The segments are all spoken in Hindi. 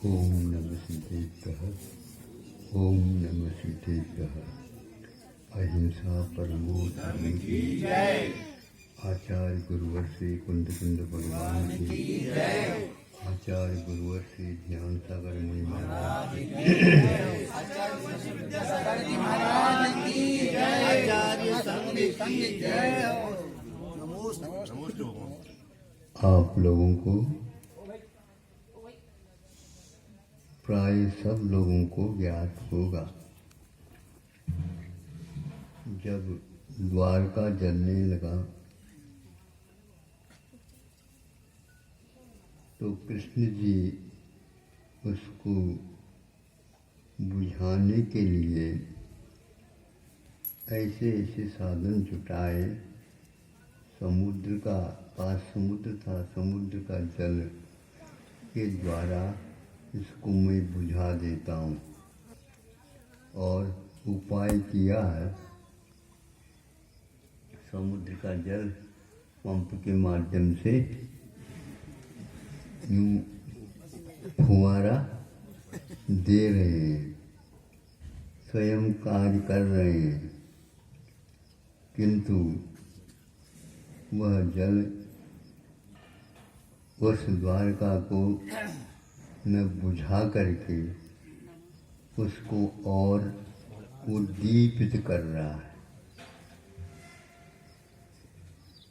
ओम नमः सिद्धेभ्यः। ओम नमः सिद्धेभ्यः। अहिंसा परमो धर्म की जय। आचार्य गुरुवर से कुंद कुंद भगवान की जय। आचार्य गुरुवर से ज्ञान सागर मुनि महाराज की जय। आचार्य विद्यासागर जी महाराज की जय। आचार्य संघ की जय। आप लोगों को, प्राय सब लोगों को ज्ञात होगा, जब द्वारका जलने लगा तो कृष्ण जी उसको बुझाने के लिए ऐसे ऐसे साधन जुटाए। समुद्र का पास समुद्र था, समुद्र का जल के द्वारा इसको मैं बुझा देता हूँ। और उपाय किया है, समुद्र का जल पंप के माध्यम से यूँ फुहारा दे रहे हैं, स्वयं कार्य कर रहे हैं, किंतु वह जल उस द्वारका को न बुझा करके उसको और उद्दीपित कर रहा है।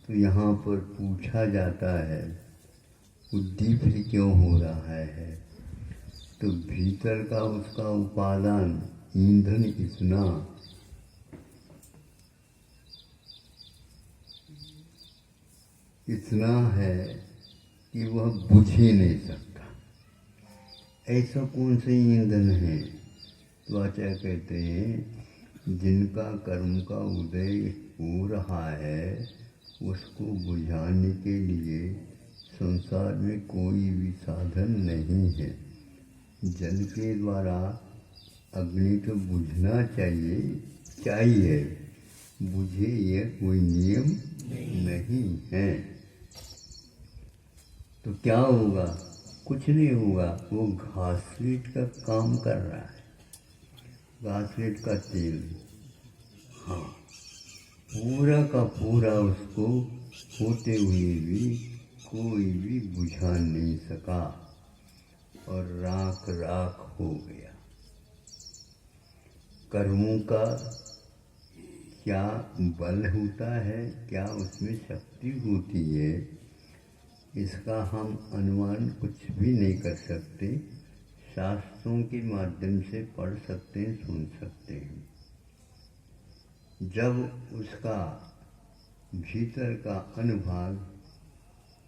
तो यहाँ पर पूछा जाता है उद्दीपित क्यों हो रहा है? तो भीतर का उसका उपादान ईंधन इतना है कि वह बुझ ही नहीं सकता। ऐसा कौन से ईंधन है? तो आचार्य कहते हैं जिनका कर्म का उदय हो रहा है उसको बुझाने के लिए संसार में कोई भी साधन नहीं है। जल के द्वारा अग्नि तो बुझना चाहिए, बुझे यह कोई नियम नहीं है। तो क्या होगा? कुछ नहीं होगा। वो घासलेट का काम कर रहा है, घासलेट का तेल, हाँ, पूरा का पूरा उसको होते हुए भी कोई भी बुझा नहीं सका और राख राख हो गया। कर्मों का क्या बल होता है, क्या उसमें शक्ति होती है, इसका हम अनुमान कुछ भी नहीं कर सकते। शास्त्रों के माध्यम से पढ़ सकते हैं, सुन सकते हैं। जब उसका भीतर का अनुभाग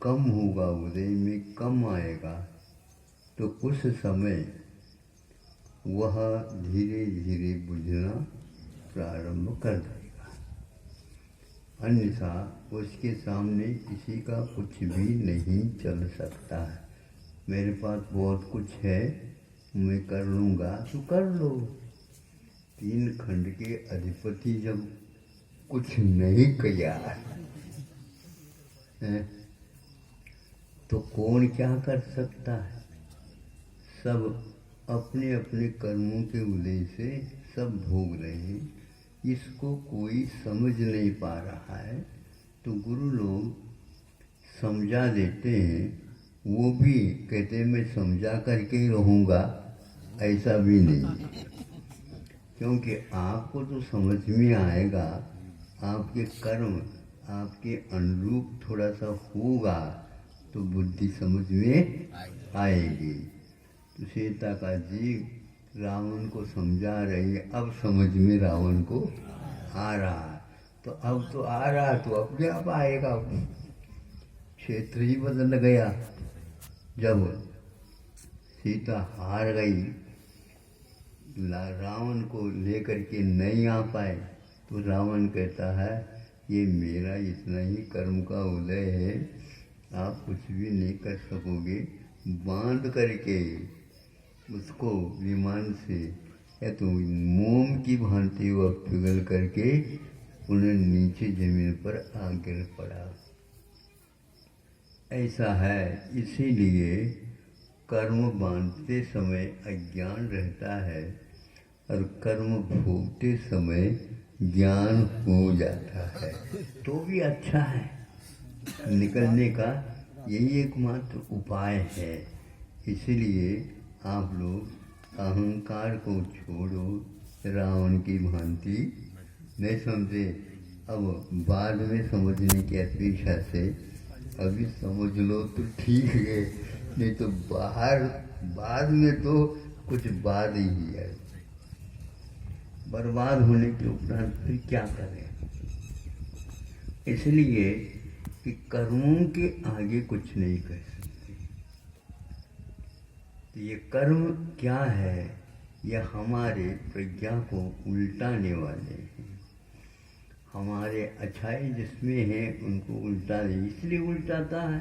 कम होगा, उदय में कम आएगा, तो उस समय वह धीरे धीरे बुझना प्रारंभ कर देगा। अन्यथा उसके सामने किसी का कुछ भी नहीं चल सकता है। मेरे पास बहुत कुछ है, मैं कर लूँगा, तो कर लो। 3 खंड के अधिपति जब कुछ नहीं किया है तो कौन क्या कर सकता है? सब अपने अपने कर्मों के उदय से सब भोग रहे हैं, इसको कोई समझ नहीं पा रहा है। तो गुरु लोग समझा देते हैं, वो भी कहते हैं मैं समझा करके ही रहूँगा, ऐसा भी नहीं। क्योंकि आपको तो समझ में आएगा, आपके कर्म आपके अनुरूप थोड़ा सा होगा तो बुद्धि समझ में आएगी। तो सीता का जीव रावण को समझा रही है, अब समझ में रावण को आ रहा है। तो अब तो आ रहा है तो अपने आप आएगा। क्षेत्र ही बदल गया। जब सीता हार गई, रावण को लेकर के नहीं आ पाए, तो रावण कहता है ये मेरा इतना ही कर्म का उदय है, आप कुछ भी नहीं कर सकोगे। बांध करके उसको विमान से या तो मोम की भांति वह पिघल करके उन्हें नीचे जमीन पर आ गिर पड़ा। ऐसा है, इसीलिए कर्म बांधते समय अज्ञान रहता है और कर्म भोगते समय ज्ञान हो जाता है, तो भी अच्छा है। निकलने का यही एकमात्र उपाय है। इसलिए आप लोग अहंकार को छोड़ो, रावण की भांति नहीं समझे। अब बाद में समझने की अपेक्षा से अभी समझ लो तो ठीक है, नहीं तो बाद में तो कुछ बात ही है। बर्बाद होने के उपरांत फिर क्या करें। इसलिए कि कर्मों के आगे कुछ नहीं कर सकते। तो ये कर्म क्या है? यह हमारे प्रज्ञा को उल्टाने वाले हैं। हमारे अच्छाई जिसमें है उनको उल्टा दे, इसलिए उल्टाता है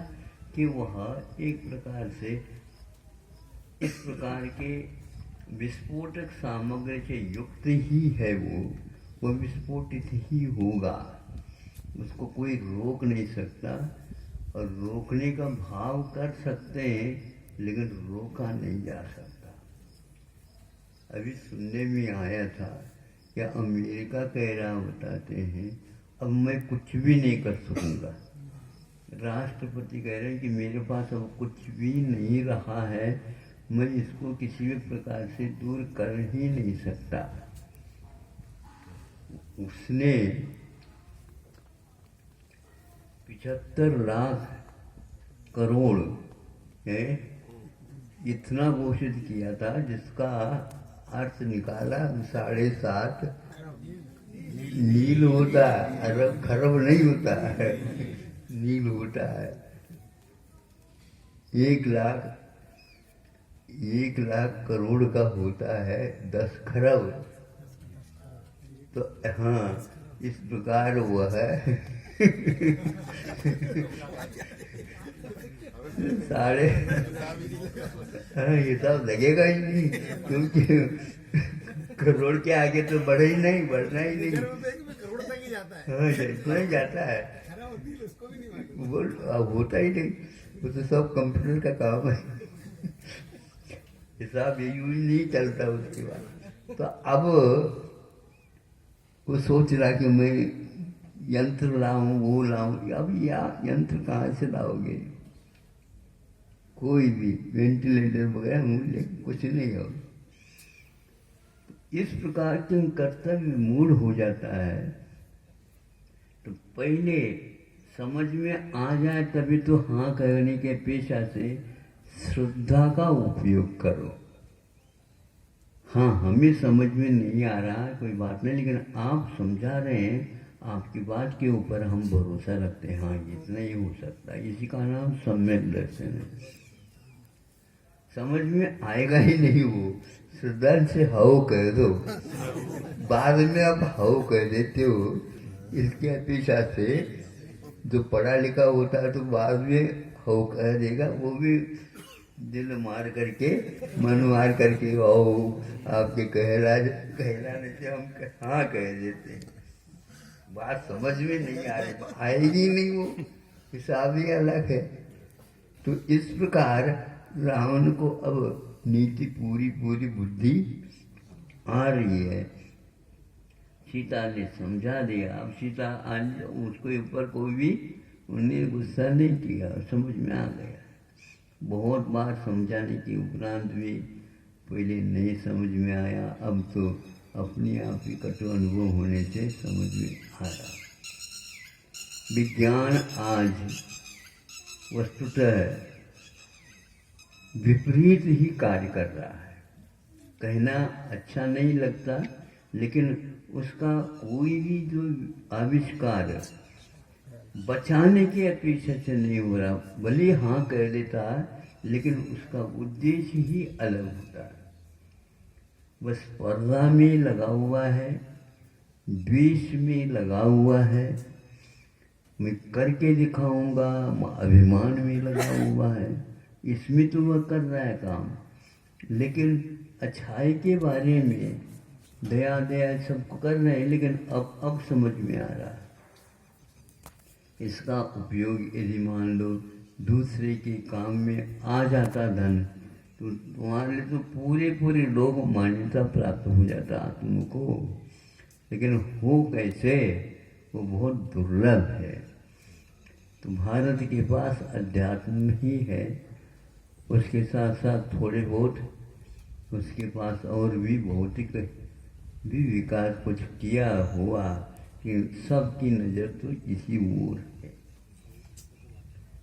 कि वह एक प्रकार से इस प्रकार के विस्फोटक सामग्री से युक्त ही है। वो विस्फोटित ही होगा, उसको कोई रोक नहीं सकता। और रोकने का भाव कर सकते हैं लेकिन रोका नहीं जा सकता। अभी सुनने में आया था कि अमेरिका कह रहा बताते हैं अब मैं कुछ भी नहीं कर सकूँगा। राष्ट्रपति कह रहे हैं कि मेरे पास अब कुछ भी नहीं रहा है, मैं इसको किसी भी प्रकार से दूर कर ही नहीं सकता। उसने 75 लाख करोड़ है इतना घोषित किया था, जिसका अर्थ निकाला 7.5 मील होता है, अरब खरब नहीं होता है, मील होता है। 1 लाख करोड़ का होता है 10 खरब। तो हाँ, इस प्रकार वो है साढ़े ये सब लगेगा ही नहीं, क्योंकि करोड़ के आगे तो बढ़े ही नहीं, बढ़ना ही नहीं। हाँ, इतना ही जाता है, वो अब होता ही नहीं। वो तो सब कंप्यूटर का काम है, हिसाब ये यूं ही नहीं चलता उसके बाद। तो अब वो सोच रहा कि मैं यंत्र लाऊं, वो लाऊं। अब यंत्र कहाँ से लाओगे? कोई भी वेंटिलेटर वगैरह मूल्य कुछ नहीं हो। इस प्रकार के कर्तव्य मूड हो जाता है। तो पहले समझ में आ जाए तभी तो हाँ कहने के पेशा से श्रद्धा का उपयोग करो। हाँ, हमें समझ में नहीं आ रहा कोई बात नहीं, लेकिन आप समझा रहे हैं, आपकी बात के ऊपर हम भरोसा रखते हैं। हाँ, इतना ही हो सकता है। इसी का नाम सम्यक दर्शन है। समझ में आएगा ही नहीं, वो श्रद्धा से हाउ कह दो, बाद में आप हाउ कह देते हो। इसके अपेक्षा से जो पढ़ा लिखा होता है तो बाद में हाउ कह देगा, वो भी दिल मार करके, मन मार करके आओ आपके कहलाने से हम हाँ कह देते हैं। बात समझ में नहीं आ रही, आएगी नहीं, वो हिसाब ही अलग है। तो इस प्रकार रावण को अब नीति पूरी बुद्धि आ रही है। सीता ने समझा दिया। अब सीता आज उसके ऊपर कोई भी उन्हें गुस्सा नहीं किया, समझ में आ गया। बहुत बार समझाने के उपरांत भी पहले नहीं समझ में आया, अब तो अपने आप ही कटु अनुभव होने से समझ में आ रहा। विज्ञान आज वस्तुतः विपरीत ही कार्य कर रहा है। कहना अच्छा नहीं लगता, लेकिन उसका कोई भी जो आविष्कार बचाने की अपेक्षा से नहीं हो रहा। भले हाँ कह देता है, लेकिन उसका उद्देश्य ही अलग होता है। बस स्पर्धा में लगा हुआ है, द्वेष में लगा हुआ है, मैं करके दिखाऊंगा, अभिमान में लगा हुआ है। इसमें तो वह कर रहा है काम, लेकिन अच्छाई के बारे में दया सबको कर रहे हैं, लेकिन अब समझ में आ रहा है। इसका उपयोग यदि मान लो दूसरे के काम में आ जाता धन, तो तुम्हारे लिए तो पूरे पूरे लोग मान्यता प्राप्त हो जाता आत्मा को, लेकिन हो कैसे, वो बहुत दुर्लभ है। तो भारत के पास अध्यात्म ही है, उसके साथ साथ थोड़े बहुत उसके पास और भी भौतिक भी विकास कुछ किया हुआ, कि सबकी नज़र तो इसी ओर है।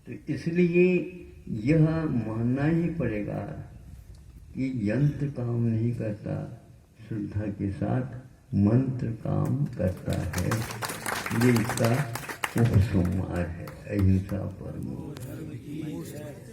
तो इसलिए यह मानना ही पड़ेगा कि यंत्र काम नहीं करता, श्रद्धा के साथ मंत्र काम करता है। ये इसका उपसंहार है। अहिंसा परमो धर्म।